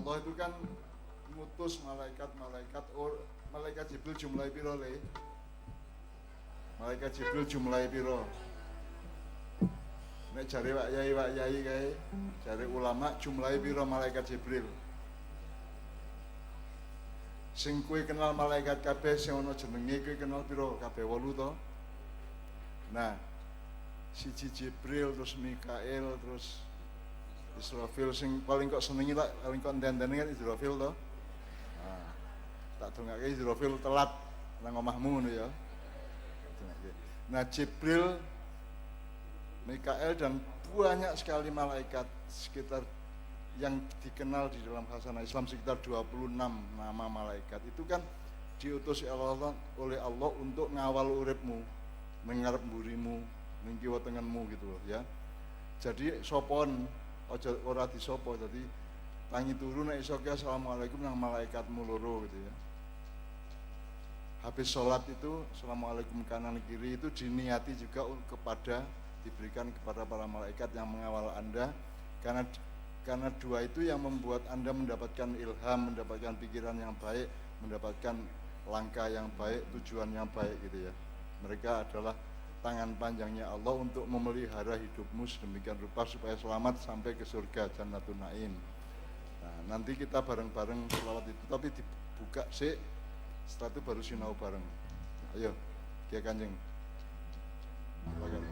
Allah itu kan ngutus malaikat Jibril jumlahe piro le? Malaikat Jibril jumlahe piro? Nek jare Pak Yai kae, jare ulama jumlahe piro malaikat Jibril? Sing kowe kenal malaikat kabeh sing ana jenenge kowe kenal piro? Kabeh 8 to. Nah, siji Jibril terus Mikail terus Israfil sing paling kok senengi tak paling kok ndandane kan Israfil to. Nah, tak dongake Israfil telat nang omahmu ngono ya. Nah, Jibril, Mikail dan banyak sekali malaikat sekitar yang dikenal di dalam khasanah Islam sekitar 26 nama malaikat itu kan diutus oleh Allah untuk ngawal uripmu, mengarep mburimu, ning kiwa tengenmu gitu loh ya. Jadi sopon aja ora disopo, jadi tangi turu nek iso ki assalamualaikum nang malaikatmu loro gitu ya. Habis sholat itu assalamualaikum kanan kiri itu diniati juga diberikan kepada para malaikat yang mengawal Anda karena dua itu yang membuat Anda mendapatkan ilham, mendapatkan pikiran yang baik, mendapatkan langkah yang baik, tujuan yang baik gitu ya. Mereka adalah tangan panjangnya Allah untuk memelihara hidupmu sedemikian rupa supaya selamat sampai ke surga Jannatun Naim. Nah, nanti kita bareng-bareng selawat itu, tapi dibuka sih, setelah itu baru sinau bareng. Ayo, Kiai Kanjeng. Silakan.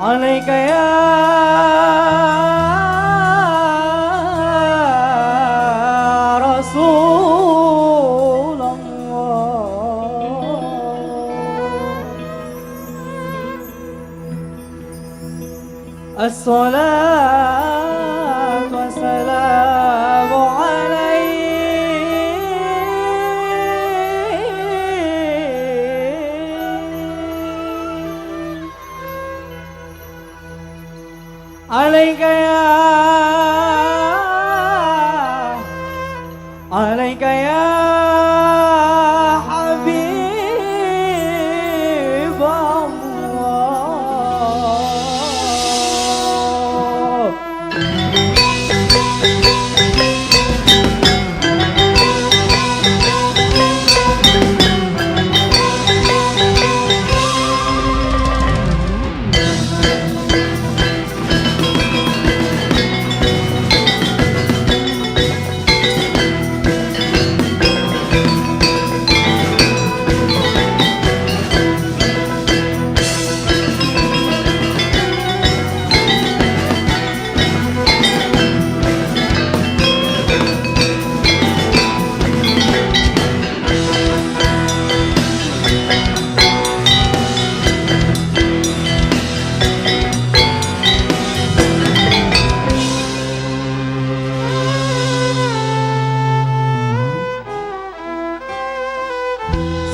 عليك يا رسول الله الصلاة والسلام عليك يا حبيب الله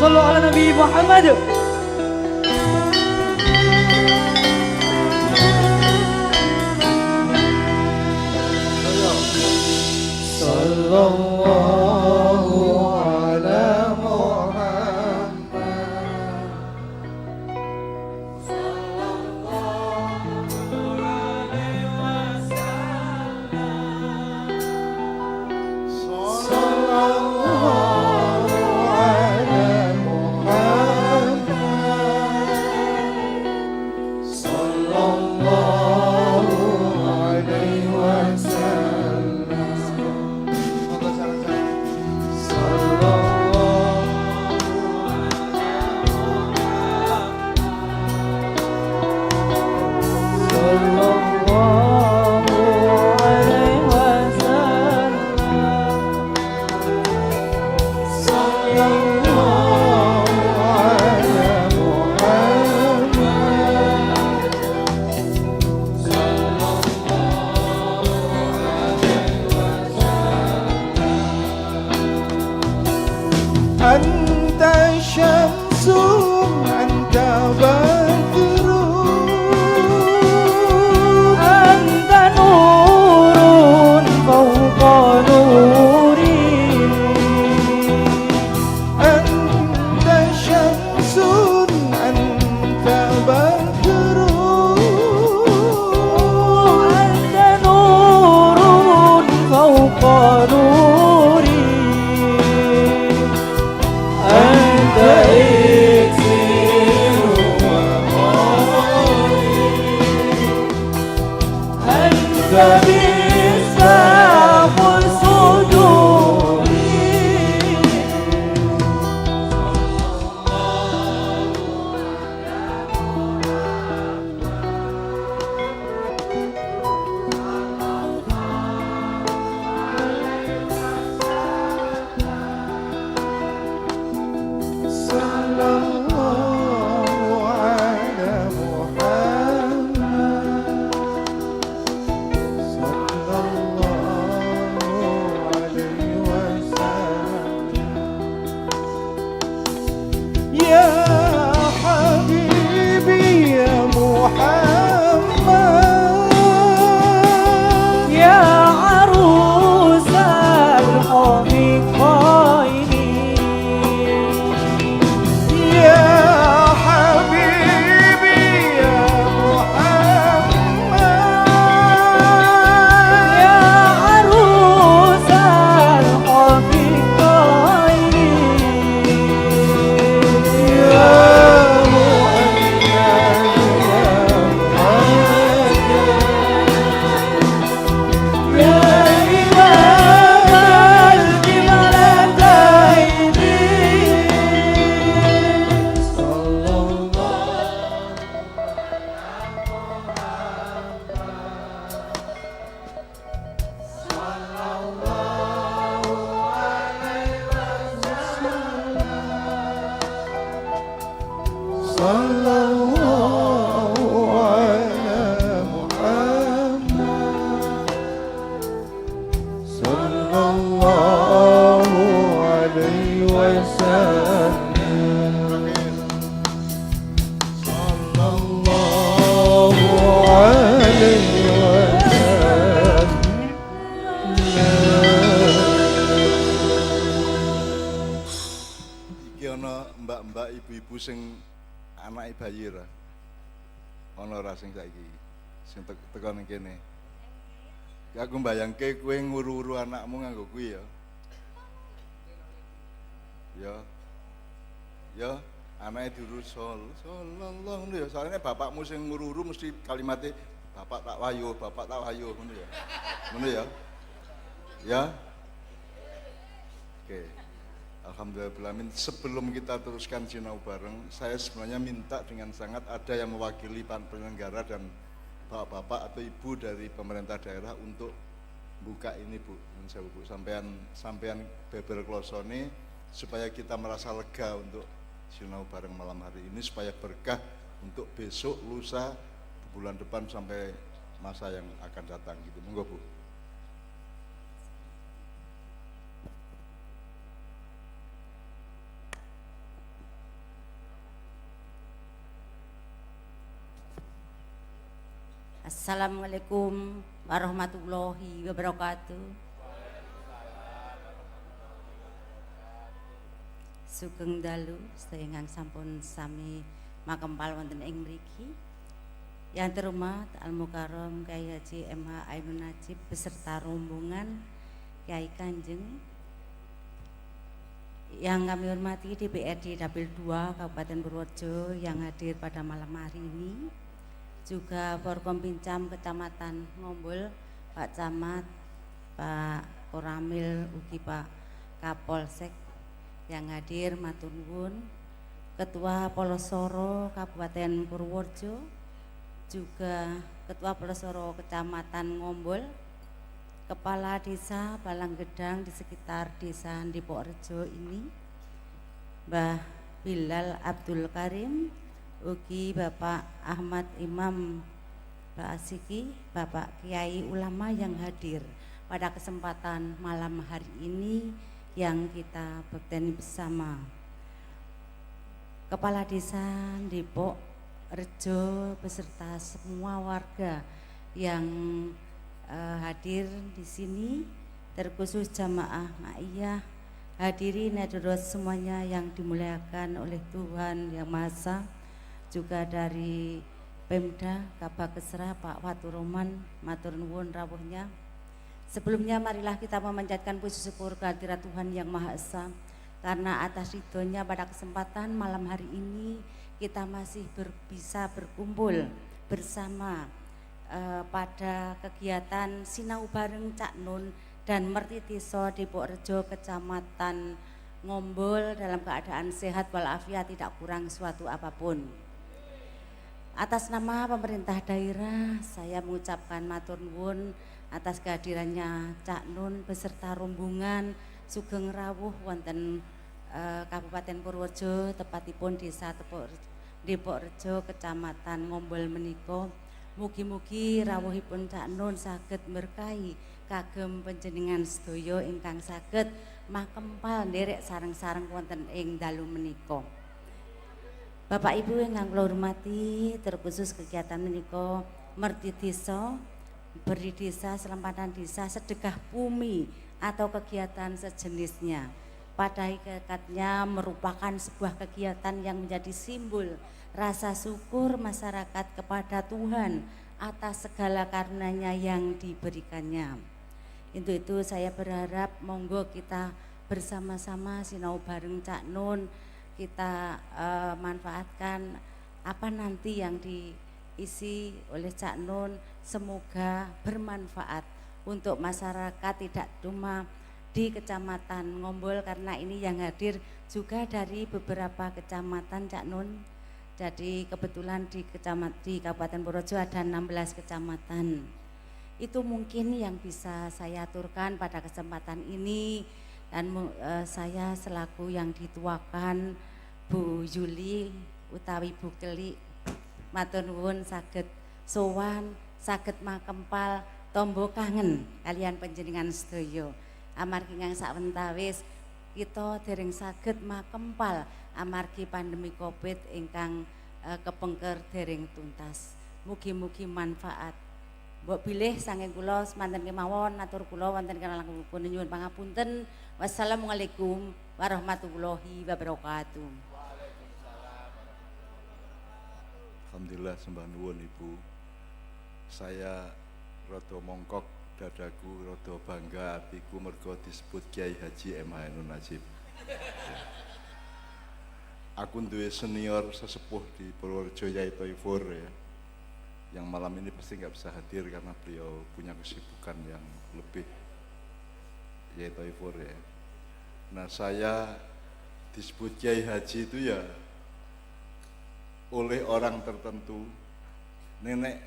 صلوا على نبي محمد صلى الله على محمد صلى الله عليه وسلم صلى الله على محمد صلى الله عليه وسلم Anta syamsun anta badrun anta nurun fawqa nuri anta syamsun anta badrun anta nurun fawqa nuri أنت إكسير وقائي أنت مصباح الصدور صلى الله على محمد صلى الله عليه وسلم يا حبيبي يا محمد يا عروس الحبيبين يا حبيبي يا محمد يا عروس الحبيبين يا محمد يا إمام الجبلتين صلى صلى الله على محمد صلى الله عليه وسلم صلى الله عليه وسلم Iki ana mbak-mbak ibu-ibu sing anake bayi ra. Ana ra sing saiki sing teko ning kene. Ya aku mbayangke kowe nguru-uru anakmu nganggo kuwi ya. Ya, anake diurus sallallahu ngono ya. Soalnya bapakmu sing nguru-uru mesti kalimatnya bapak tak wayo ngono ya. Ngono ya. Ya. Oke. Alhamdulillahirrahmanirrahim. Sebelum kita teruskan sinau bareng, saya sebenarnya minta dengan sangat ada yang mewakili penyelenggara dan bapak-bapak atau ibu dari pemerintah daerah untuk buka ini Bu. Bu, sampean beber klosone supaya kita merasa lega untuk sinau bareng malam hari ini supaya berkah untuk besok, lusa, bulan depan sampai masa yang akan datang gitu. Monggo Bu. Assalamualaikum warahmatullahi wabarakatuh. Sugeng dalu sedaya sampun sami makempal wonten ing mriki. Yang terhormat Al Mukarram Kyai Haji MH Ainun Najib beserta rombongan Kyai Kanjeng. Yang kami hormati DPRD Dapil 2 Kabupaten Purworejo yang hadir pada malam hari ini. Juga Forkompinjam Kecamatan Ngombol, Pak Camat, Pak Koramil, ugi Pak Kapolsek yang hadir, matur nuwun. Ketua Polosoro Kabupaten Purworejo, juga Ketua Polosoro Kecamatan Ngombol, Kepala Desa Palanggedang di sekitar Desa Diporejo ini, Mbah Bilal Abdul Karim, ugi Bapak Ahmad Imam Basiki, Bapak Kiai Ulama yang hadir pada kesempatan malam hari ini yang kita bekteni bersama. Kepala Desa Depok Rejo beserta semua warga yang hadir di sini, terkhusus jamaah Ma'iyah, hadirin hadirat semuanya yang dimuliakan oleh Tuhan Yang Maha Esa, juga dari Pemda Kabak Kesra Pak Waturoman, matur nuwun rawuhnya. Sebelumnya marilah kita memanjatkan puji syukur kehadirat Tuhan Yang Maha Esa, karena atas ridhonya pada kesempatan malam hari ini kita masih bisa berkumpul bersama pada kegiatan Sinau Bareng Cak Nun dan Mertitiso Depok Rejo Kecamatan Ngombol dalam keadaan sehat walafiat, tidak kurang suatu apapun. Atas nama pemerintah daerah saya mengucapkan matur nuwun atas kehadirannya Cak Nun beserta rombongan sugeng rawuh wonten Kabupaten Purworejo, tepatipun Desa Depok Rejo Kecamatan Ngombol menika. Mugi-mugi rawuhipun Cak Nun saged berkahi kagem panjenengan sedaya ingkang saged makempal nderek sareng-sareng wonten ing dalu menika. Bapak Ibu ingkang kula hormati, terkhusus kegiatan menika Mertitiso, Beri Desa, Selampatan Desa, Sedekah Bumi atau kegiatan sejenisnya. Pada hakikatnya merupakan sebuah kegiatan yang menjadi simbol rasa syukur masyarakat kepada Tuhan atas segala karunia yang diberikannya. Untuk itu saya berharap monggo kita bersama-sama sinau bareng Cak Nun, kita manfaatkan apa nanti yang diisi oleh Cak Nun, semoga bermanfaat untuk masyarakat tidak cuma di Kecamatan Ngombol, karena ini yang hadir juga dari beberapa kecamatan Cak Nun. Jadi kebetulan di Kabupaten Purworejo ada 16 kecamatan. Itu mungkin yang bisa saya aturkan pada kesempatan ini, dan saya selaku yang dituakan Bu Yuli utawi Bu Keli, matur nuwun saged sowan, saged makempal tombo kangen kalian panjenengan sedaya. Amargi ingkang sawentawis kita dereng saged makempal amargi pandemi Covid ingkang kepengker dereng tuntas. Mugi-mugi manfaat. Mbok bilih saking kula semanten kemawon atur kula wonten kalangkung nyuwun pangapunten. Wassalamualaikum warahmatullahi wabarakatuh. Alhamdulillah, sembah nuwun Ibu. Saya rada mongkok dadaku, rada bangga atiku mergo disebut Kiai Haji M. Ainun Najib. Aku duwe senior sesepuh di Purworejo Yai Toifur ya, yang malam ini pasti nggak bisa hadir karena beliau punya kesibukan yang lebih. Yai Toifur ya. Nah, saya disebut Kiai Haji itu ya oleh orang tertentu. Nenek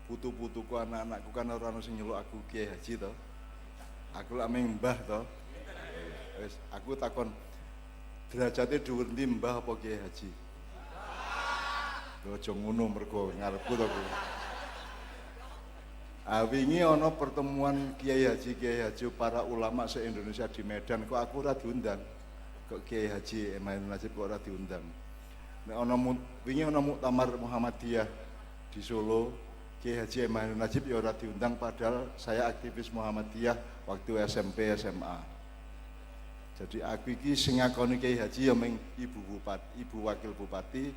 putu-putuku, anak-anakku kan orang sing nyeluk aku Kiai Haji toh. Aku lak ming mbah toh. Wis aku takon derajate dhuwur ndi mbah apa Kiai Haji? Lho aja ngono mergo ngarepku to kuwi. Wingi ana pertemuan Kiai Haji para ulama se-Indonesia di Medan, kok aku ora diundang. Kok Kiai Haji M. Ainun Najib kok ora diundang. Nek ana wingi ana muktamar Muhammadiyah di Solo, Kiai Haji M. Ainun Najib ya ora diundang, padahal saya aktivis Muhammadiyah waktu SMP SMA. Jadi aku iki sing ngakoni Kiai Haji ya mung Ibu Wakil Bupati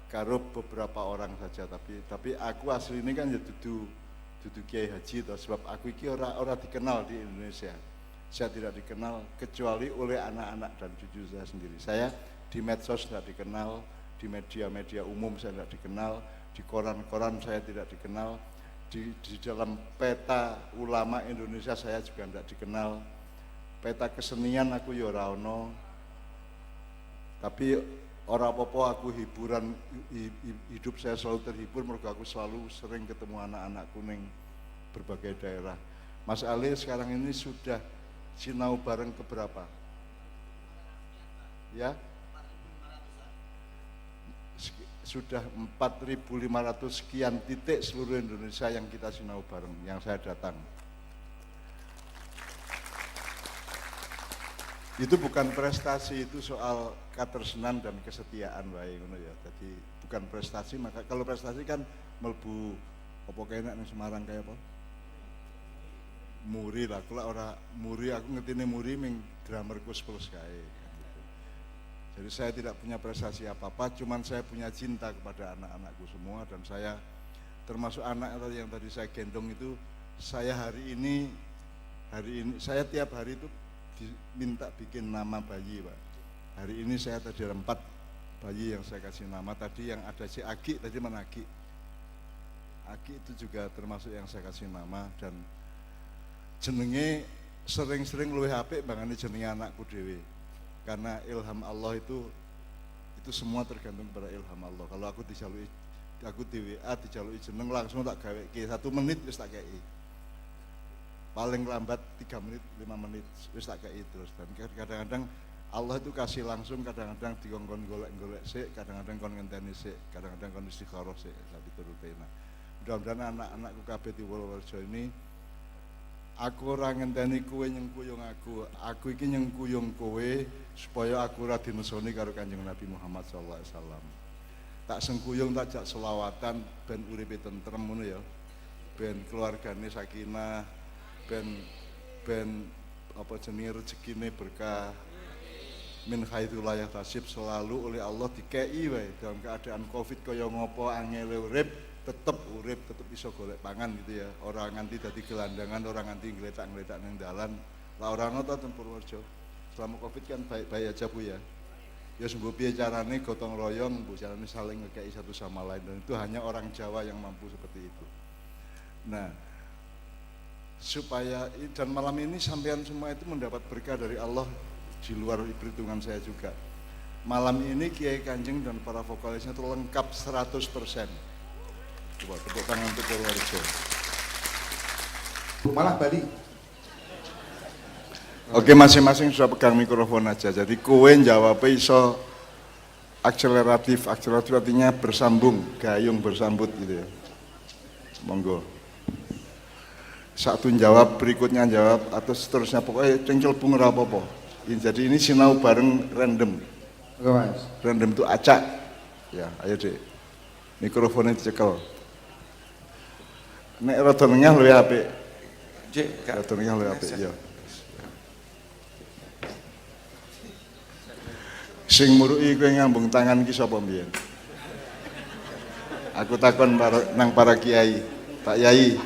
karo beberapa orang saja, tapi aku asli ini kan ya dudu Kiai Haji toh, sebab aku iki ora dikenal di Indonesia. Saya tidak dikenal kecuali oleh anak-anak dan cucu saya sendiri. Saya di medsos tidak dikenal, di media-media umum saya tidak dikenal, di koran-koran saya tidak dikenal, di dalam peta ulama Indonesia saya juga tidak dikenal. Peta kesenian aku ya ora ono. Tapi ora apa-apa, aku hidup saya selalu terhibur mergo aku selalu sering ketemu anak-anakku ning berbagai daerah. Mas Ali sekarang ini sudah sinau bareng keberapa? Ya, sudah 4.500 sekian titik seluruh Indonesia yang kita sinau bareng, yang saya datang. Itu bukan prestasi, itu soal katersenan dan kesetiaan wae ngono ya. Jadi bukan prestasi, maka kalau prestasi kan melbu apa kaya nek Semarang kayak apa? Muri lah, kalau orang muri aku ngertine muri ming drummerku 10 kae. Jadi saya tidak punya prestasi apa-apa, cuman saya punya cinta kepada anak-anakku semua, dan saya termasuk anak yang tadi saya gendong itu, saya hari ini saya tiap hari itu diminta bikin nama bayi, Pak. Hari ini saya tadi ada 4 bayi yang saya kasih nama. Tadi yang ada si Agi, tadi mana Agi? Agi itu juga termasuk yang saya kasih nama, dan jenenge sering-sering luwih apik bangane jenenge anakku dhewe. Karena ilham Allah itu semua tergantung pada ilham Allah. Kalau aku dijaluki, aku di WA dijaluki jeneng langsung tak gaweke 1 menit wis tak kei. Paling lambat 3 menit, 5 menit wis tak kei terus. Dan kadang-kadang Allah itu kasih langsung, kadang-kadang dikongkon golek-golek sik, kadang-kadang kon ngenteni sik, kadang-kadang kon istikharah sik, sak piturute. Nah, mudah-mudahan anak-anakku kabeh di Purworejo ini, aku ora ngenteni kowe nyengkuyung aku iki nyengkuyung kowe supaya aku ora dinesoni karo Kanjeng Nabi Muhammad sallallahu alaihi wasallam. Tak sengkuyung, tak jak selawatan ben uripe tentrem ngono ya. Ben keluargane sakinah, ben apa jenenge rezekine berkah, min haitsu la yahtasib, selalu oleh Allah dikei wae dalam keadaan Covid kaya ngopo angele urip, tetep iso golek pangan gitu ya. Orang nganti dadi gelandangan, orang nganti ngletak-ngletak ning dalan. Lah ora ngono to Purworejo. Selama Covid kan baik-baik aja Bu ya. Ya sembuh piye carane gotong royong, Bu, carane saling ngekei satu sama lain, dan itu hanya orang Jawa yang mampu seperti itu. Nah, supaya dan malam ini sampean semua itu mendapat berkah dari Allah di luar perhitungan saya juga. Malam ini Kiai Kanjeng dan para vokalisnya itu lengkap 100%. Coba tepuk tangan untuk Purworejo. Malah Bali. Oke, masing-masing sudah pegang mikrofon aja. Jadi kowe jawabnya iso akseleratif artinya bersambung, gayung bersambut gitu ya. Monggo. Satu jawab, berikutnya jawab, atau seterusnya, pokoknya cengcelbung ora apa-apa. Jadi ini sinau bareng random. Oke, Mas. Random itu acak. Ya, ayo Dek. Mikrofonnya dicekel. Nek rada nengah luwih apik. Cek, Rada nengah luwih apik ya. Sing muruki kowe ngambung tangan ki sapa mbiyen? Aku takon nang para kiai. Pak Yai.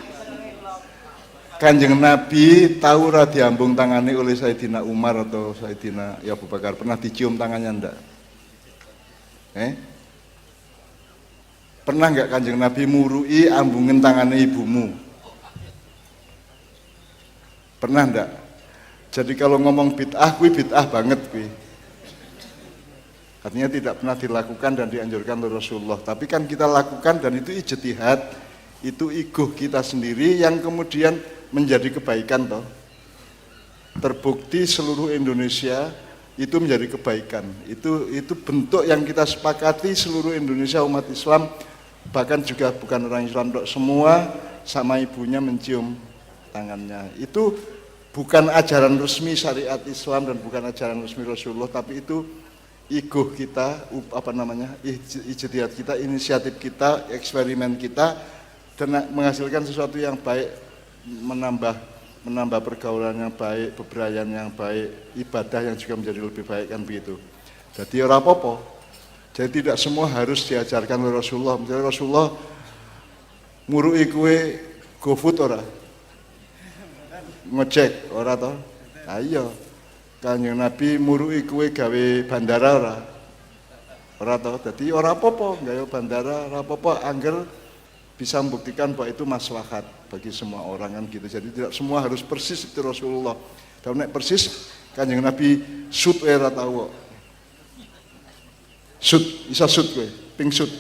Kanjeng Nabi tahu ora diambung tangane oleh Sayyidina Umar atau Sayyidina Abu Bakar, pernah dicium tangannya ndak? Pernah nggak Kanjeng Nabi murui ambungin tangannya ibumu? Pernah ndak? Jadi kalau ngomong bid'ah, kuwi bid'ah banget kuwi. Artinya tidak pernah dilakukan dan dianjurkan oleh Rasulullah. Tapi kan kita lakukan, dan itu ijtihad, itu ego kita sendiri yang kemudian menjadi kebaikan toh. Terbukti seluruh Indonesia itu menjadi kebaikan. Itu bentuk yang kita sepakati seluruh Indonesia umat Islam, bahkan juga bukan orang Islam dok, semua sama ibunya mencium tangannya. Itu bukan ajaran resmi syariat Islam dan bukan ajaran resmi Rasulullah, tapi itu ego kita, ijtihad kita, inisiatif kita, eksperimen kita, dan menghasilkan sesuatu yang baik, menambah pergaulan yang baik, bebrayan yang baik, ibadah yang juga menjadi lebih baik, kan begitu. Jadi ora apa-apa. Jadi tidak semua harus diajarkan oleh Rasulullah. Misalnya Rasulullah murui kue GoFood ora? Ngecek ora toh? Ayo. Kanjeng Nabi murui kue gawe bandara ora? Ora toh? Jadi ora apa-apa gawe bandara, ora apa-apa angger bisa membuktikan bahwa itu maslahat bagi semua orang, kan gitu. Jadi tidak semua harus persis itu Rasulullah. Kalau nek persis Kanjeng Nabi sut ora tau. Sut, bisa sut kowe, ping sut.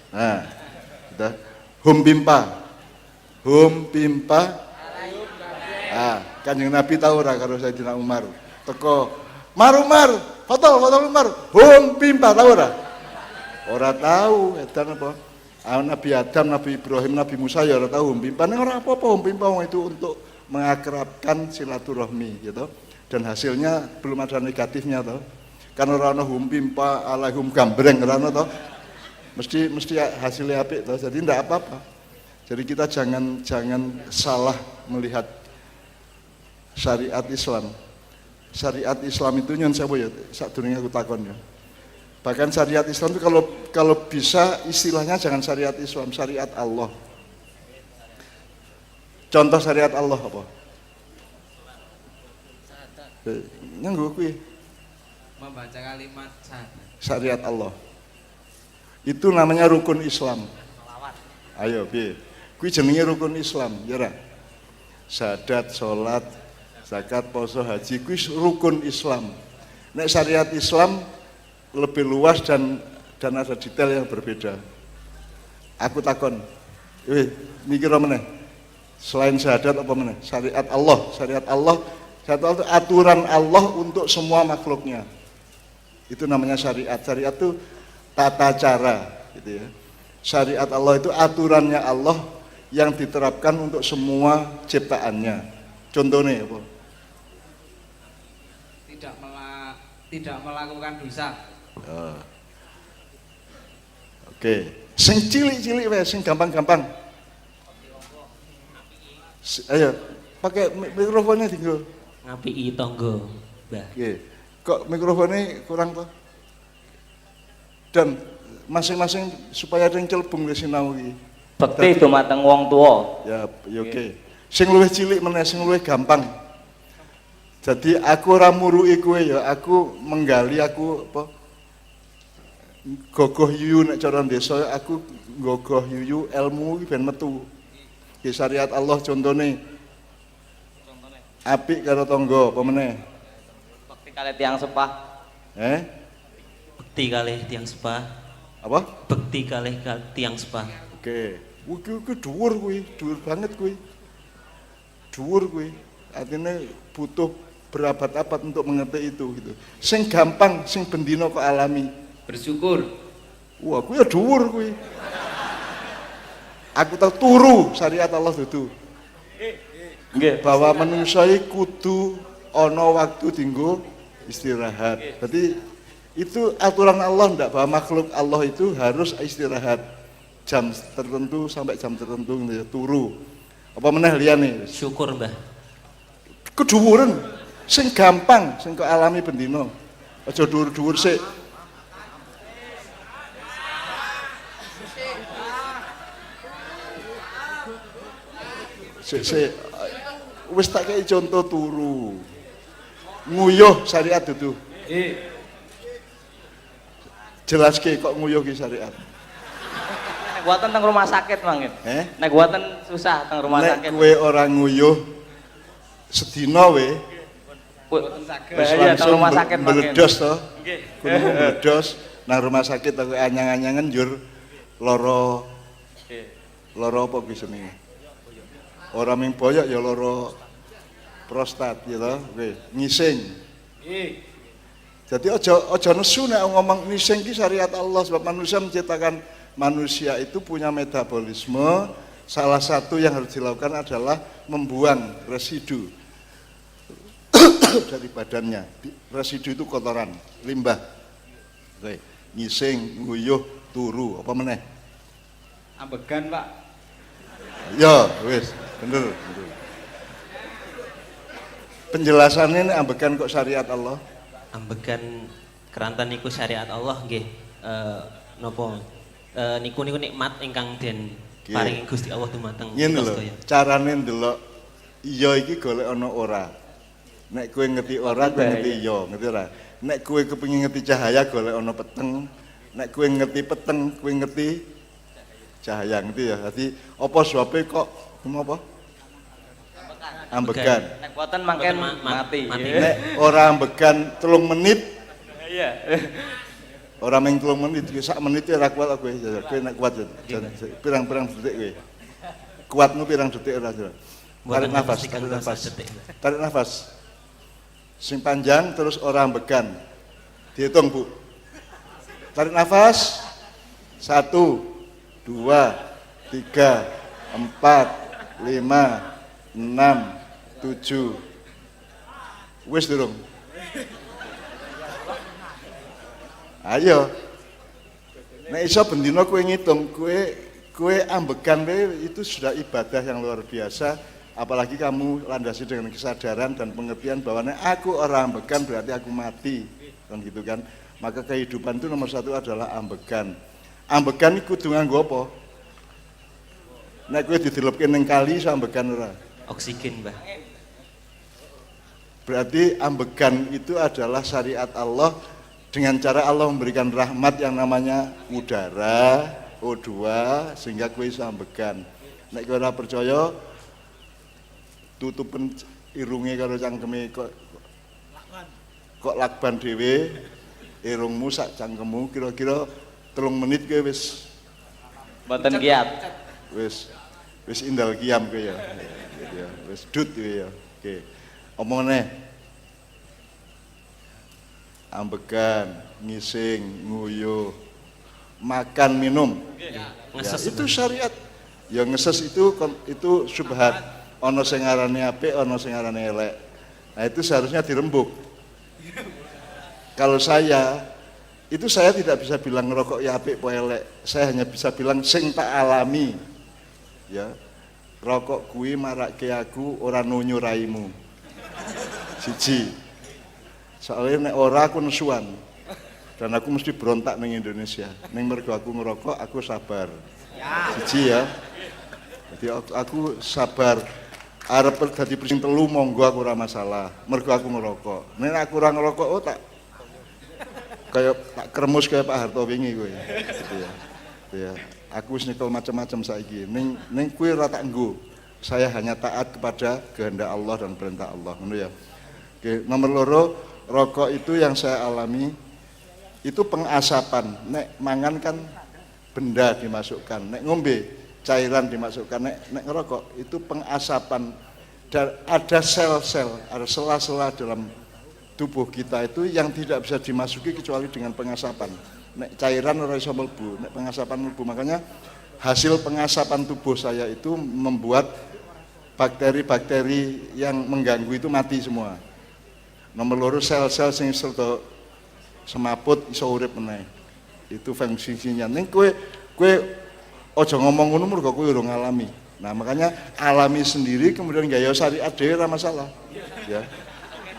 Nah, udah hum pimpa. Ah, Kanjeng Nabi tahu ora karo Sayyidina Umar. Teko, Umar, foto Umar, hum pimpa tahu ora? Ora tahu edan apa. Nabi Adam, Nabi Ibrahim, Nabi Musa ya ora tahu humpimpa. Ning ora apa-apa humpimpa itu untuk mengakrabkan silaturahmi gitu. Dan hasilnya belum ada negatifnya toh. Kan ora ana humpimpa alaikum gambreng ora ana toh. Mesti hasilnya apik toh. Jadi ndak apa-apa. Jadi kita jangan salah melihat syariat Islam. Syariat Islam itu nyon sapa ya? Sadurunge aku takon ya. Bahkan syariat Islam itu kalau bisa istilahnya jangan syariat Islam, syariat Allah. Contoh syariat Allah apa? Nganggo kuwi. Membaca kalimat syahadat. Syariat Allah. Itu namanya rukun Islam. Ayo piye? Kuwi jenenge rukun Islam, ya ora? Syahadat, salat, zakat, poso, haji kuwi rukun Islam. Nek syariat Islam lebih luas dan ada detail yang berbeda. Aku takon, mikir meneh. Selain syahadat apa meneh? Syariat Allah itu aturan Allah untuk semua makhluknya. Itu namanya syariat. Syariat itu tata cara, gitu ya. Syariat Allah itu aturannya Allah yang diterapkan untuk semua ciptaannya. Contohnya apa? Tidak melakukan dosa. Oke, sing cilik-cilik wae, sing gampang-gampang. Ayo, pakai mikrofonnya tinggal. Ngapiki tangga, Mbah. Oke. Kok mikrofonnya kurang toh? Dan masing-masing supaya ada yang celbung di sinau iki. Bekti dumateng wong tuwa. Ya oke. Sing luwih cilik meneh, sing luwih gampang. Jadi aku ora muruki kowe ya, aku menggali aku apa? Gogoh yuyu nek cara desa aku gogoh yuyu ilmu iki ben metu. Ki syariat Allah contone. Apik karo tangga apa meneh? Bekti kalih tiyang sepah. Bekti kalih tiyang sepah. Apa? Bekti kalih tiyang sepah. Oke. Kuwi dhuwur kuwi, dhuwur banget kuwi. Dhuwur kuwi. Artinya butuh berabad-abad untuk mengerti itu gitu. Sing gampang, sing bendino kok alami. Bersyukur. Wah, kuwi ya dhuwur kuwi. Aku tahu turu syariat Allah dudu. Nggih, bahwa manusia kudu ana waktu dinggo istirahat. Berarti itu aturan Allah ndak bahwa makhluk Allah itu harus istirahat jam tertentu sampai jam tertentu gitu ya, turu. Apa meneh liyane? Syukur, Mbah. Kedhuwuren sing gampang sing kok alami bendino. Aja dhuwur-dhuwur sik. Sik wis tak kei contoh turu. Nguyuh syariat dudu. Jelaske kok nguyuh ki syariat. Nek buatan teng rumah sakit mangkin. Nek buatan susah teng rumah sakit. Nek kowe ora nguyuh sedina we bahaya teng rumah sakit mangkin. Meledos to. Nggih. Kudu meledos nang rumah sakit aku anyang-anyangen njur lara. Lara apa kuwi jenenge? Ora ming boyok ya lara prostat ya to, kowe ngising. Nggih. Jadi aja nesu nek ngomong ngising ki syariat Allah sebab manusia menciptakan manusia itu punya metabolisme. Salah satu yang harus dilakukan adalah membuang residu dari badannya. Residu itu kotoran, limbah. Oke, ngising, nguyuh, turu, apa meneh? Ambegan, Pak. Ya, wis, bener. Penjelasannya ini ambegan kok syariat Allah? Ambegan keranten niku syariat Allah nggih. Napa niku nikmat ingkang den paringi Gusti Allah dumateng kita sedaya. Carane ndelok iya iki golek ana ora. Nek kowe ngerti ora, kowe ngerti iya, ngerti ora? Nek kowe kepengin ngerti cahaya golek ana peteng. Nek kowe ngerti peteng, kowe ngerti cahaya, ngerti ya. Dadi apa sebabe kok apa? Ambegan. Nek boten mangken mati. Nek ora ambegan 3 menit. Iya. Ora mung 3 menit, sak menit ora kuat kowe. Kowe nek kuat pirang-pirang detik kowe. Kuatmu pirang detik ora. Tarik nafas, tarik nafas. Tarik nafas. Sing panjang terus ora ambegan. Dihitung, Bu. Tarik nafas. 1, 2, 3, 4, 5, 6, 7. Wis durung? Ayo. Nek iso bendina kowe ngitung, kowe ambekan itu sudah ibadah yang luar biasa. Apalagi kamu landasi dengan kesadaran dan pengertian bahwa nek aku orang ambekan berarti aku mati, kan gitu kan. Maka kehidupan itu nomor 1 adalah ambekan. Ambekan iku kudu nganggo apa? Nek kowe didelupke ning kali iso ambekan ora? Oksigen, Mbah. Berarti ambekan itu adalah syariat Allah dengan cara Allah memberikan rahmat yang namanya udara, O2 sehingga kowe iso ambekan. Nek kowe ora percaya tutupen irunge karo cangkeme kok lakban dhewe irungmu sak cangkemmu kira-kira 3 menit kowe wis Mboten kiat. Wis indal kiam kowe ya. Ya, wis dut kowe ya. Oke. Omong meneh. Ambekan, ngising, nguyuh, makan, minum. Ngeses Ya, itu syariat. Ya ngeses itu syubhat. Ono sing ngarani apik, ono sing ngarani elek. Nah, itu seharusnya dirembuk. Kalau saya tidak bisa bilang ngerokok ya apik po elek. Saya hanya bisa bilang sing tak alami. Ya. Rokok kuwi marake aku ora nunyu raimu. Siji. Soalnya nek ora aku nesuan. Dan aku mesti berontak ning Indonesia. Ning mergo aku ngerokok, aku sabar. Siji ya. Jadi aku sabar. Arep dadi presiden 3 monggo aku ora masalah. Mergo aku ngerokok. Nek aku ora ngerokok oh tak kayak tak kremus kayak Pak Harto wingi kowe. Gitu ya. Gitu ya. Aku wis nyekel macam-macam saiki. Ning kowe ora tak nggo. Saya hanya taat kepada kehendak Allah dan perintah Allah. Ngono ya. Oke, nomor 2, rokok itu yang saya alami itu pengasapan. Nek mangan kan benda dimasukkan, nek ngombe cairan dimasukkan, nek ngerokok itu pengasapan. Dan ada sel-sel, ada sela-sela dalam tubuh kita itu yang tidak bisa dimasuki kecuali dengan pengasapan. Nek cairan ora iso mlebu, nek pengasapan mlebu. Makanya hasil pengasapan tubuh saya itu membuat bakteri-bakteri yang mengganggu itu mati semua. Nomor 2 sel-sel sing serta semaput iso urip meneh. Itu fungsinya. Ning kowe aja ngomong ngono mergo kowe urung ngalami. Nah, makanya alami sendiri kemudian gaya syariat dhewe ora masalah. Ya.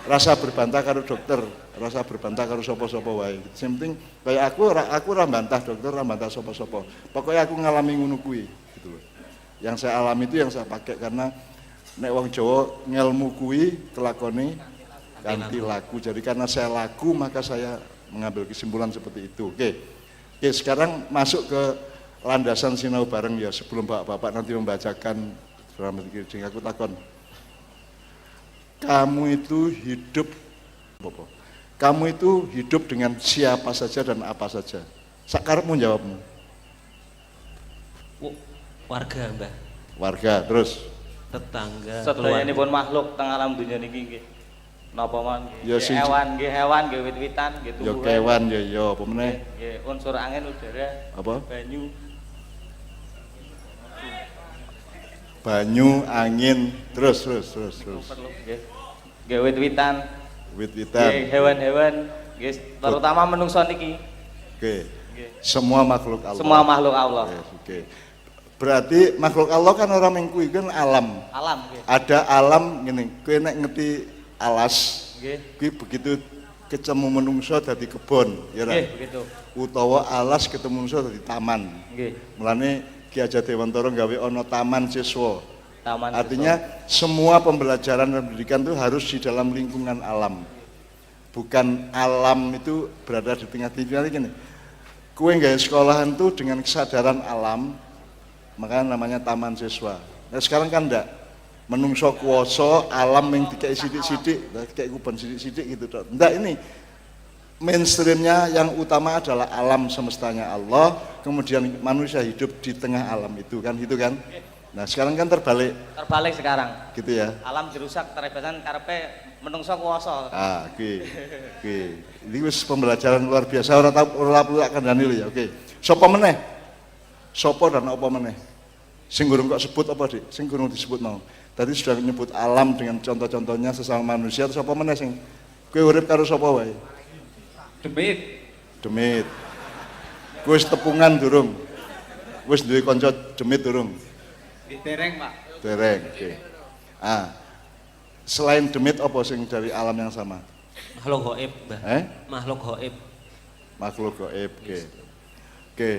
Rasa berbantah karo dokter, rasa berbantah karo sapa-sapa wae. Sing penting kaya aku ora bantah dokter, ora bantah sapa-sapa. Pokoknya aku ngalami ngono kuwi gitu loh. Yang saya alami itu yang saya pakai karena nek wong Jawa ngelmu kuwi kelakone ganti laku. Jadi karena saya laku maka saya mengambil kesimpulan seperti itu. Oke, sekarang masuk ke landasan sinau bareng ya sebelum bapak-bapak nanti membacakan drama dikir. Aku takon, kamu itu hidup dengan siapa saja dan apa saja. Sakarepmu jawabmu. Warga, Mbah. Warga, terus Tetangga, Sedayanipun makhluk teng alam dunya niki nggih. Napa mawon? Ya, Hewan, nggih wit-witan, nggih ya tumbuhan. kewan ya apa meneh? Nggih, unsur angin, udara, Apa? banyu, Angin, terus. perlu nggih. Nggih wit-witan, Wit-witan. nggih hewan-hewan, nggih terutama menungso niki. Oke. Nggih. Semua makhluk Allah. Semua makhluk Allah. Oke. Berarti makhluk Allah kan orang mengkui kan alam. Alam nggih. Ada alam gini, kowe nek ngerti alas, Nggih. kuwi begitu ketemu menungso dadi kebon, ya ra? Nggih, begitu. Utawa alas ketemu menungso dadi taman. Nggih. Mulane Ki Hajar Dewantara gawe ana taman siswa. Taman Artinya semua pembelajaran dan pendidikan itu harus di dalam lingkungan alam. Bukan alam itu berada di tengah-tengah gini. Kowe gawe sekolahan tuh dengan kesadaran alam, maka namanya taman siswa. Nah sekarang kan enggak, menungso kuwasa alam yang dikei sidik-sidik, dikei kuban sidik-sidik gitu. Enggak, ini mainstreamnya yang utama adalah alam semestanya Allah, kemudian manusia hidup di tengah alam itu kan, gitu kan. Nah sekarang kan terbalik, sekarang. gitu ya. Alam dirusak terebesan karepe menungso kuwasa. Oke. Ini wis pembelajaran luar biasa, orang perlu akan Daniel ya. Oke. Sapa meneh? Sapa dan apa meneh? Sing gurung kok sebut apa, Dik? Sing gurung disebut mau. Tadi sudah menyebut alam dengan contoh-contohnya sesama manusia, terus apa meneh sing kowe urip karo sapa wae? Demit. Demit. Kowe wis tepungan durung? Wis duwe kanca demit durung? Dereng, Pak. Dereng, oke. Selain demit apa sing dari alam yang sama? Makhluk gaib, Mbah. Makhluk gaib. Makhluk gaib, oke. Oke.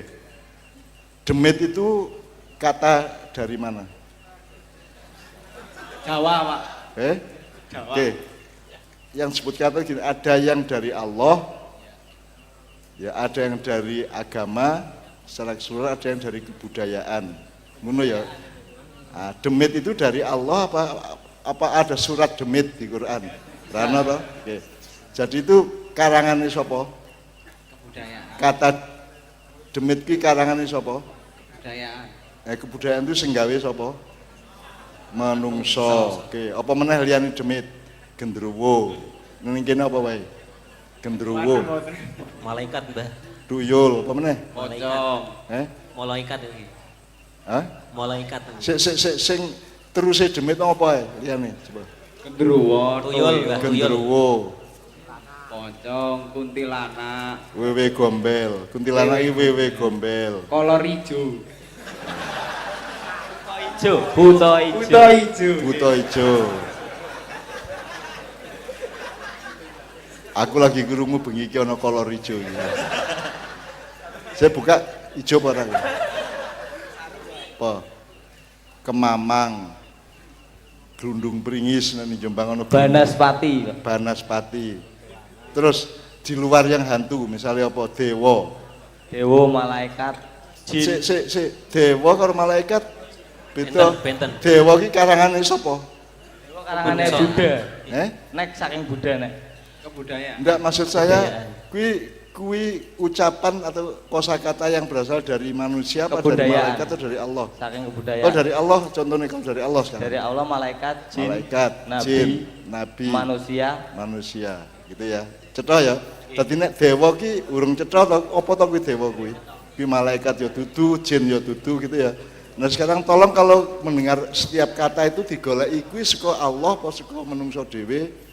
Demit itu kata dari mana? Jawa, Pak. Jawa. Oke. Yang disebut kata gini, ada yang dari Allah, ya ada yang dari agama, secara keseluruhan ada yang dari kebudayaan. Ngono ya. Nah, demit itu dari Allah apa ada surat demit di Quran? Rana toh? Oke. Jadi itu karangan sapa? Kebudayaan. Kata demit ki karangan sapa? Kebudayaan. Kebudayaan itu sing gawe sapa? Manungso. Oke, apa meneh liyane demit? Gendruwo. Ning kene apa wae? Gendruwo. Malaikat, Mbah. Tuyul, apa meneh? Pocong. Malaikat iki. Hah? Malaikat. Sing teruse demit apa ae liyane coba? Gendruwo. Tuyul, Mbah. Gendruwo. Pocong, kuntilanak. Wewe gombel. Kuntilanak iki wewe gombel. Kolor ijo. Buta ijo. Buta ijo. Buta ijo. Aku lagi krungu bengi iki ana kolor ijo iki. Saya buka ijo apa ora? Apa? Kemamang. Glundung Pringis nang Jombang ana Banaspati. Banaspati. Terus di luar yang hantu misalnya apa? Dewa. Dewa, malaikat, jin. Dewa karo malaikat beda. Benten. Dewa ki karangane sapa? Dewa karangane Buddha. Nek Saking Buddha nek. Kebudayaan. enggak maksud saya kui ucapan atau kosakata yang berasal dari manusia apa dari malaikat atau dari Allah? Saking kebudayaan. Oh dari Allah, contohnya kalau dari Allah sekarang. Dari Allah, malaikat, jin, Malaikat, nabi, jin, nabi, manusia, gitu ya. Cetha ya. Dadi nek dewa ki urung cetha to, apa to kuwi dewa kuwi? Kuwi malaikat ya dudu, jin ya dudu gitu ya. Nah sekarang tolong kalau mendengar setiap kata itu digoleki kuwi saka Allah apa saka menungso dhewe,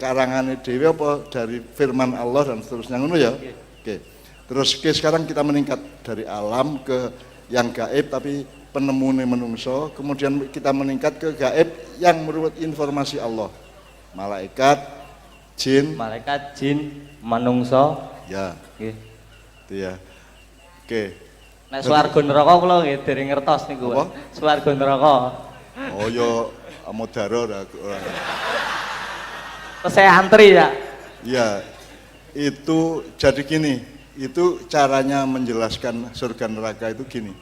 karangane dhewe apa dari firman Allah dan seterusnya ngono ya. Oke. Terus sekarang kita meningkat dari alam ke yang gaib tapi penemune menungso, kemudian kita meningkat ke gaib yang menurut informasi Allah. Malaikat, jin, manungso. ya. Nggih. Itu ya. Oke. Nek swarga neraka kula nggih dereng ngertos niku. Apa? Swarga neraka. Oh ya amodaro ora. Terus saya antri ya. Ya. Itu jadi gini, itu caranya menjelaskan surga neraka itu gini.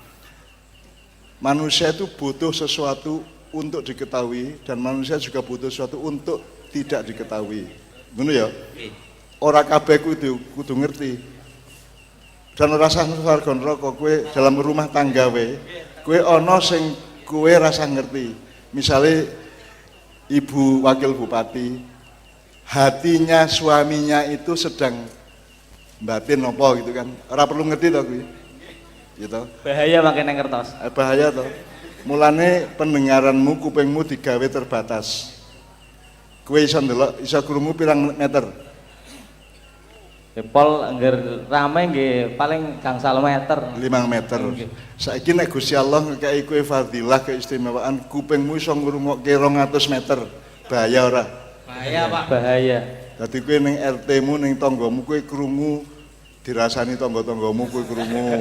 Manusia itu butuh sesuatu untuk diketahui dan manusia juga butuh sesuatu untuk tidak diketahui. Ngono ya? Ora kabeh kudu ngerti. Dan rasa swarga neraka kowe dalam rumah tangga kowe ana sing kowe rasa ngerti. Misale ibu wakil bupati hatinya suaminya itu sedang batin apa gitu kan. Ora perlu ngerti to kuwi. Gitu. Bahaya makanya ngertos. Bahaya to. Mulane pendengaranmu, kupingmu digawe terbatas. Kowe iso ndelok, iso krungu pirang meter? Pol angger rame nggih paling gangsal meter. 5 meter. Saiki nek Gusti Allah ngekeki kowe fadilah keistimewaan, kupingmu iso ngrungokke 200 meter. Bahaya ora? Bahaya, Pak. Bahaya. Dadi kowe ning RT-mu ning tanggamu kowe krungu dirasani tangga-tanggamu kowe krungu.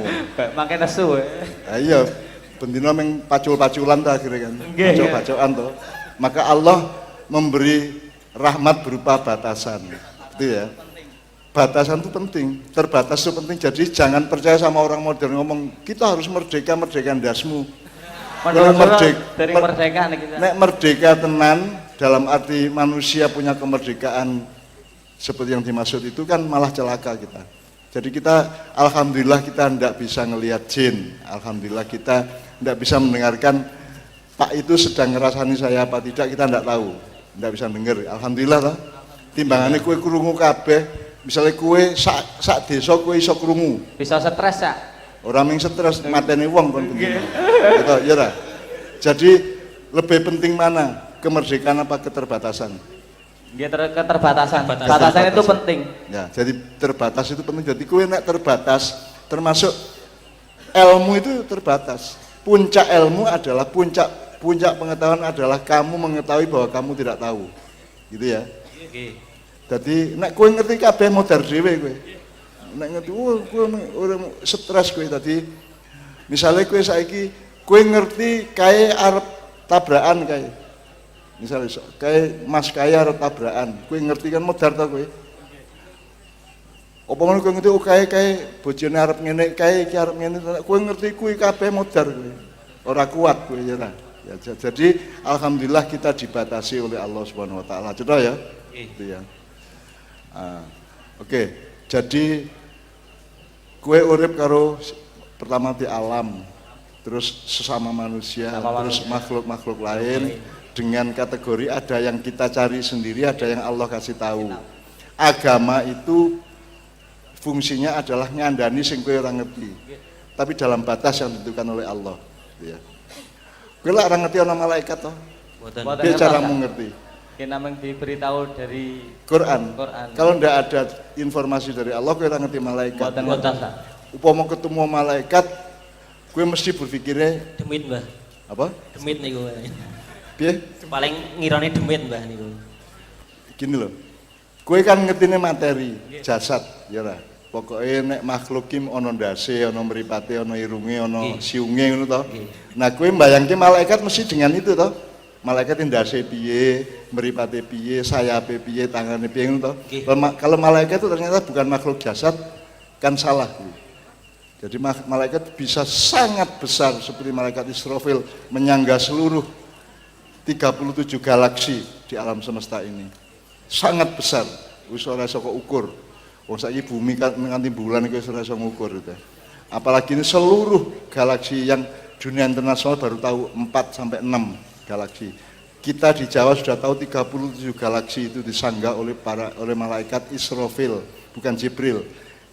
Makin nesu. Iya, bendina meng pacul-paculan ta akhire kan. Nggih. Bacok-bacokan to. Maka Allah memberi rahmat berupa batasan. Itu ya. Batasan itu penting, terbatas itu penting. Jadi jangan percaya sama orang modern ngomong kita harus merdeka ndasmu. Dari merdeka nih kita. Nek merdeka tenan dalam arti manusia punya kemerdekaan seperti yang dimaksud itu kan malah celaka kita. Jadi kita alhamdulillah kita tidak bisa ngelihat jin, alhamdulillah kita tidak bisa mendengarkan Pak itu sedang ngerasani saya apa tidak kita tidak tahu, tidak bisa dengar. Alhamdulillah lah. Timbangannya kue krungu kabeh Misalnya kue sak desa kue iso krungu. Bisa stres ya. Orang yang stres mateni wong kon penting. Gitu, ya ra? Jadi lebih penting mana? Kemerdekaan apa keterbatasan? Dia keterbatasan. Batasan. Batasan itu penting. Ya, jadi terbatas itu penting. Jadi kue nek terbatas, termasuk ilmu itu terbatas. Puncak ilmu adalah puncak pengetahuan adalah kamu mengetahui bahwa kamu tidak tahu. Gitu ya. Jadi nek kowe ngerti kabeh modar dhewe kowe. Nek ngerti kowe ora stres kowe tadi. Misale kowe saiki kowe ngerti kae arep tabrakan kae. Misale kae Mas kae arep tabrakan, kowe ngerti kan modar ta kowe. Apa meneh kowe ngerti kae bojone arep ngene, kae iki arep ngene, kowe ngerti kuwi kabeh modar kowe. Ora kuat kowe ya ra. Ya, jadi alhamdulillah kita dibatasi oleh Allah Subhanahu wa taala. Cetha ya? Gitu ya. Oke, jadi kue urip karo pertama di alam, terus sesama manusia, terus makhluk-makhluk lain dengan kategori ada yang kita cari sendiri, ada yang Allah kasih tahu. Agama itu fungsinya adalah ngandani sing kue orang ngerti, tapi dalam batas yang ditentukan oleh Allah. Ya. Kue lah orang ngerti orang malaikat toh, dia caramu ngerti. Kita memang diberitahu dari Quran. Kalau ndak ada informasi dari Allah, kowe ora ngerti malaikat. Upama ketemu malaikat, kowe mesti berpikirnya Demit, Mbah. apa? Demit niku. Piye? Paling ngirane demit, Mbah niku. Gini loh. Kowe kan ngertine materi, jasad, ya ora. Pokoke nek makhluk ki ana ndase, ana mripate, ana irunge, ana siunge ngono to. Nah, kowe mbayangke malaikat mesti dengan itu to. Malaikat ndase piye, mripate piye, sayape piye, tangane piye ngono to. Kalau malaikat itu ternyata bukan makhluk jasad, kan salah. Jadi malaikat bisa sangat besar seperti malaikat Israfil menyangga seluruh 37 galaksi di alam semesta ini. Sangat besar, wis ora iso kok ukur. Wong saiki bumi nganti bulan iku wis ora iso ngukur gitu. Apalagi ini seluruh galaksi yang dunia internasional baru tahu 4 sampai 6 galaksi. Kita di Jawa sudah tahu 37 galaksi itu disangga oleh malaikat Israfil, bukan Jibril.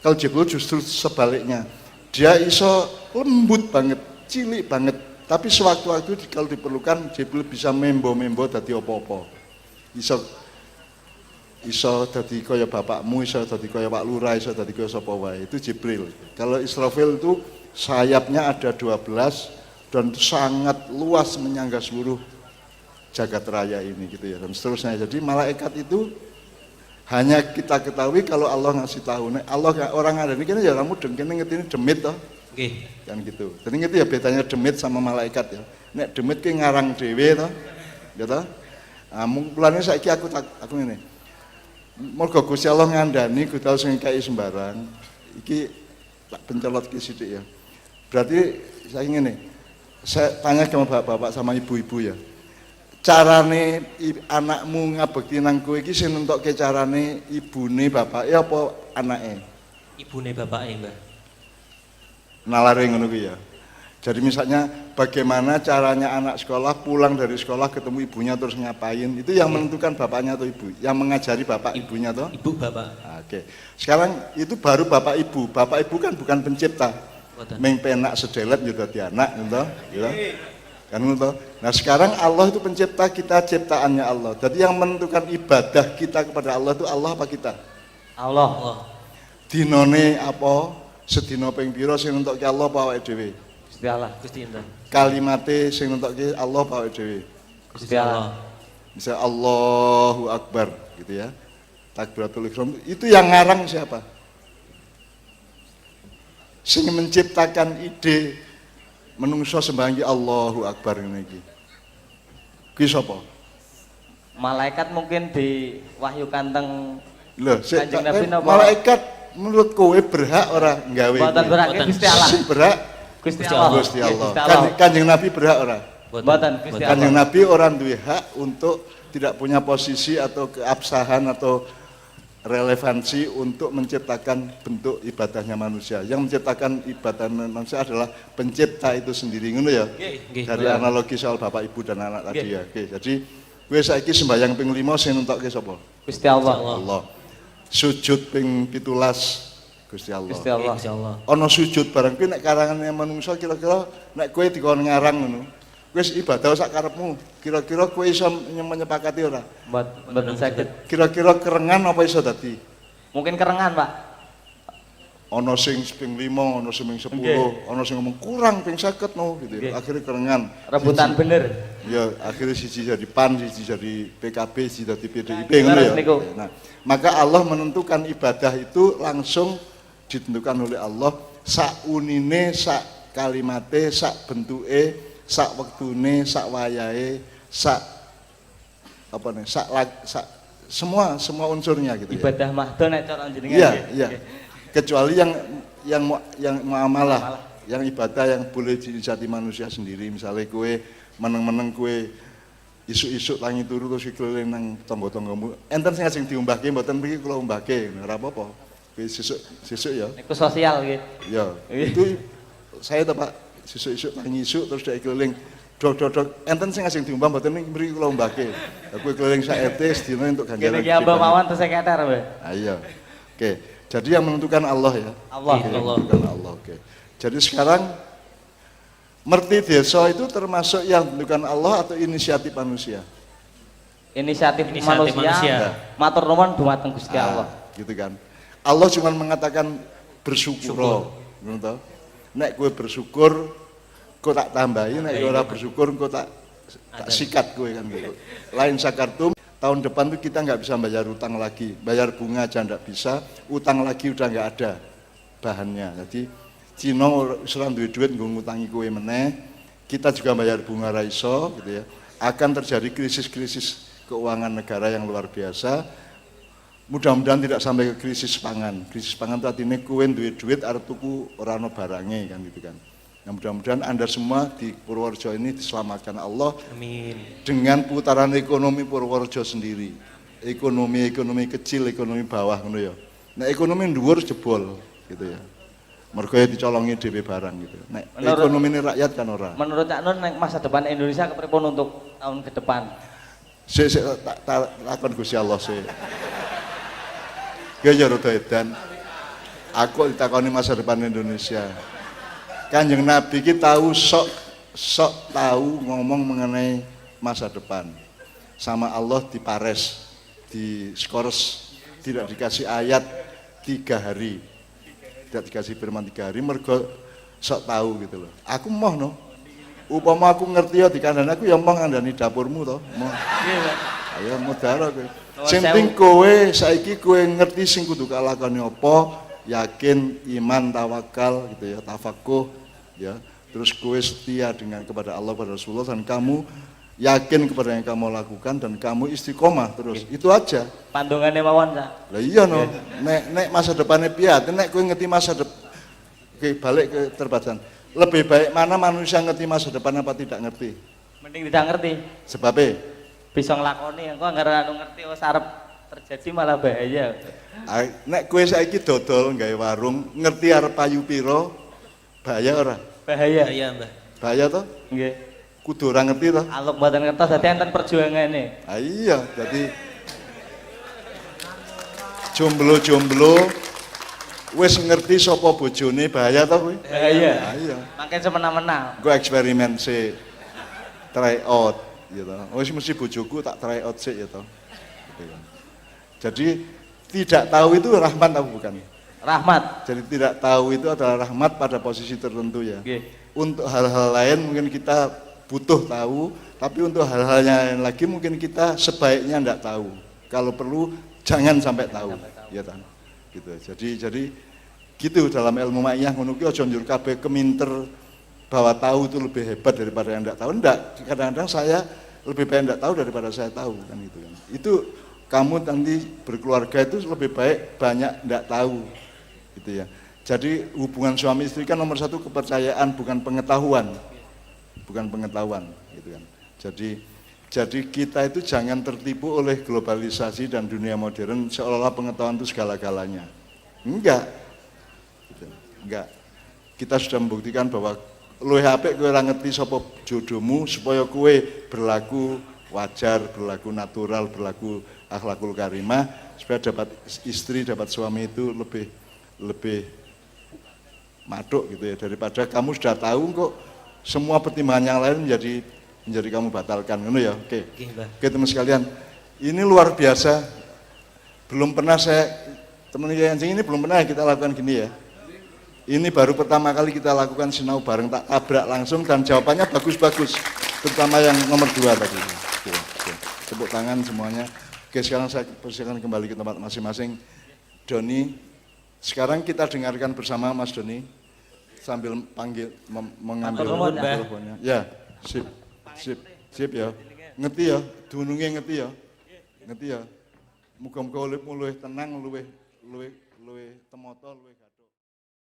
Kalau Jibril justru sebaliknya. Dia iso lembut banget, cilik banget, tapi sewaktu-waktu kalau diperlukan Jibril bisa membo-membo dadi apa-apa. Iso dadi kaya bapakmu, iso dadi kaya Pak Lurah, iso dadi kaya sapa wae. Itu Jibril. Kalau Israfil itu sayapnya ada 12 dan sangat luas menyangga seluruh jagat raya ini gitu ya, dan seterusnya. Jadi malaikat itu hanya kita ketahui kalau Allah ngasih tahu. Nek Allah orang ada ini kan ya kamu kene ngerti ini demit toh. Kan gitu. Jadi ngerti ya bedanya demit sama malaikat ya. Nek demit ki ngarang dhewe toh. Ya toh. Mulane saiki aku ngene. Mergo Gusti Allah ngandani Gusti Allah sing kei sembarang. Iki tak pencolot ki sithik ya. Berarti saya ngene. Saya tanya ke bapak-bapak sama ibu-ibu ya. Carane anakmu ngabekti nang kowe iki sing nentokke carane ibune bapake apa anake? Ibune bapake, Mbah. Nalare ngono kuwi ya. Jadi misalnya bagaimana caranya anak sekolah pulang dari sekolah ketemu ibunya terus ngapain? Itu yang menentukan bapaknya atau ibu? Yang mengajari bapak ibunya toh? Ibu bapak. Oke. Sekarang itu baru bapak ibu. Bapak ibu kan bukan pencipta. Meng penak sedelet yo dadi anak ngono ya. Kan ngono. Nah, sekarang Allah itu pencipta, kita ciptaannya Allah. Jadi yang menentukan ibadah kita kepada Allah itu Allah apa kita? Allah. Dinone apa? Sedina ping pira sing nentokke Allah apa awake dhewe? Gusti Allah. Gusti enten. Kalimate sing nentokke Allah apa awake dhewe? Gusti Allah. Misal Allahu Akbar gitu ya. Takbiratul ihram itu yang ngarang siapa? Sing menciptakan ide menungso sembahang Allahu Akbar ngene iki. Kuwi sapa? Malaikat mungkin diwahyukan teng Loh, Kanjeng Nabi napa? malaikat menurut kowe berhak ora nggawe? Mboten berhak Gusti Allah. Sing berhak Gusti Gusti Allah. Gusti Allah. Gusti Allah. Kanjeng Nabi berhak ora? Mboten Gusti Allah. Kanjeng Nabi orang duwe hak untuk tidak punya posisi atau keabsahan atau relevansi untuk menciptakan bentuk ibadahnya manusia. Yang menciptakan ibadah manusia adalah pencipta itu sendiri, ngono ya. Dari analogi soal bapak ibu dan anak tadi ya. Oke, jadi gue saiki sembahyang ping 5 sing nentokke sapa? Gusti Allah. Allah. sujud ping 17 Gusti Allah. Gusti Allah. Insya Allah. Ana sujud barang kuwi nek karangane manungsa kira-kira nek kowe dikon ngarang ngono. Wis ibadah sak karepmu. Kira-kira kowe iso menyepakati ora? Mboten saged. Kira-kira kerengan apa iso dadi? Mungkin kerengan, Pak. Ana sing ping 5, ana sing ping 10, Nggih. ana sing ngomong kurang ping 50 no gitu. Nggih. Akhirnya kerengan. Rebutan bener. Ya, akhirnya siji jadi PAN, siji jadi PKB, siji jadi PDIP Nah, ngono ya. niku. Nah, maka Allah menentukan ibadah itu langsung ditentukan oleh Allah sak unine, sak kalimate, sak bentuke, sak wektune, sak wayahe, sak apa nih, sak semua unsurnya gitu ya. Ibadah mahdo nek cara jenengan. Iya, nggih. iya. Kecuali yang muamalah, yang ibadah yang boleh diijati manusia sendiri. Misalnya kue meneng-meneng kue isuk-isuk tangi turu terus keliling nang tangga-tanggamu. Enten sing diumbahke mboten mriki kula umbahke, ora apa-apa. Kue sesuk ya. Niku sosial nggih. Ya, Iya. itu saya tuh Pak, sesuk-isuk tangi isuk terus dhek keliling dok. Enten sing diumbah mboten mriki kula umbahke. Lah kue keliling sak RT sedina untuk ganjaran. Gini ki Mbak mawon terus seketer, Mbak. Ayo. Oke. Jadi yang menentukan Allah ya. Allah. Oke, yang menentukan Allah. Oke. Jadi sekarang merti desa itu termasuk yang menentukan Allah atau inisiatif manusia? Inisiatif Inisiatif manusia. manusia. Matur nuwun dumateng Gusti Allah. Gitu kan. Allah cuma mengatakan bersyukur. Ngono toh. Nek kowe bersyukur, kau tak tambahi, nek kowe ora bersyukur, kau tak sikat kowe kan gitu. Lain sakartum, tahun depan tuh kita nggak bisa bayar utang lagi, bayar bunga aja nggak bisa, utang lagi udah nggak ada bahannya. Jadi Cina ora duwe duit nggo ngutangi kowe meneh, kita juga bayar bunga ra iso gitu ya. Akan terjadi krisis-krisis keuangan negara yang luar biasa. Mudah-mudahan tidak sampai ke krisis pangan. Krisis pangan itu artinya kowe duwe duit arep tuku ora ono barange kan gitu kan. Nah, mudah-mudahan Anda semua di Purworejo ini diselamatkan Allah. Amin. Dengan putaran ekonomi Purworejo sendiri, ekonomi kecil, ekonomi bawah ngono ya. Nah ekonomi dhuwur jebol gitu ya. Mergo dicolongi dhewe barang gitu. Nek ekonomi ini rakyat kan ora. Menurut Cak Nun masa depan Indonesia kepripun untuk tahun ke depan? Sik tak lakon Gusti Allah sik. Ya rada edan. Aku ditakoni masa depan Indonesia. Kanjeng Nabi kita tahu sok tahu ngomong mengenai masa depan. Sama Allah dipares, diskors, tidak dikasih ayat 3 hari. Tidak dikasih firman 3 hari, mergo sok tahu gitu loh. Aku moh no. Upama aku ngerti ya dikandani aku ya moh ngandani dapurmu to. Moh. Ayo modal kowe. Sing penting kowe saiki kowe ngerti sing kudu kalakoni apa, yakin, iman, tawakal gitu ya, tafakuh ya. Terus kowe setia dengan kepada Allah pada Rasulullah dan kamu yakin kepada yang kamu lakukan dan kamu istiqomah terus. Itu aja. Pandungannya mawon, Cak. Lah iya no. Nek masa depannya piye? Nek kowe ngerti masa depan oke, balik ke terbatasan. Lebih baik mana manusia ngerti masa depan apa tidak ngerti? Mending tidak ngerti. Sebabnya Bisa nglakoni engko anggere anu ngerti wis arep terjadi malah bahaya. nek kowe saiki dodol gawe warung, ngerti arep payu pira? Bahaya ora? Bahaya. Iya, Mbah. Bahaya toh? Nggih. Kudu ora ngerti toh? Aluk mboten ngertos dadi enten perjuangane. Ah iya, jadi jomblo wis ngerti sapa bojone bahaya toh kowe? Bahaya. Ah iya. Makin semena-mena. Gue eksperimen sih, try out, gitu. Wis mesti bojoku tak try out sih, gitu. Jadi tidak tahu itu rahmat atau bukan? Rahmat. Jadi tidak tahu itu adalah rahmat pada posisi tertentu ya. Nggih. Untuk hal-hal lain mungkin kita butuh tahu, tapi untuk hal-hal yang lain lagi mungkin kita sebaiknya tidak tahu. Kalau perlu jangan sampai tahu, ya kan? Gitu. Jadi gitu dalam ilmu ma'iyah ngono ki aja njur kabeh keminter bahwa tahu itu lebih hebat daripada yang tidak tahu. Enggak, kadang-kadang saya lebih baik tidak tahu daripada saya tahu kan gitu kan. Itu kamu nanti berkeluarga itu lebih baik banyak tidak tahu gitu ya. Jadi hubungan suami istri kan nomor 1 kepercayaan bukan pengetahuan. Bukan pengetahuan gitu kan. Jadi kita itu jangan tertipu oleh globalisasi dan dunia modern seolah-olah pengetahuan itu segala-galanya. Enggak. Gitu. Enggak. Kita sudah membuktikan bahwa luwih apik kowe ora ngerti sapa jodohmu supaya kowe berlaku wajar, berlaku natural, berlaku akhlakul karimah supaya dapat istri, dapat suami itu lebih maduk gitu ya, daripada kamu sudah tahu kok semua pertimbangan yang lain menjadi kamu batalkan, ngono ya. Oke. Nggih, Mbah. Oke teman sekalian, ini luar biasa. Belum pernah teman Yayancing ini belum pernah kita lakukan gini ya. Ini baru pertama kali kita lakukan sinau bareng, tak tabrak langsung dan jawabannya bagus-bagus. Terutama yang nomor 2 tadi. Oke. Tepuk tangan semuanya. Oke, sekarang saya persilakan kembali ke tempat masing-masing. Doni, sekarang kita dengarkan bersama Mas Doni sambil mengambil Matur nuwun, Mbah. teleponnya. Ya, sip ya. Ngerti ya, dununge ngerti ya. Ngerti ya. Muga-muga uripmu luwih tenang, luwih temoto, luwih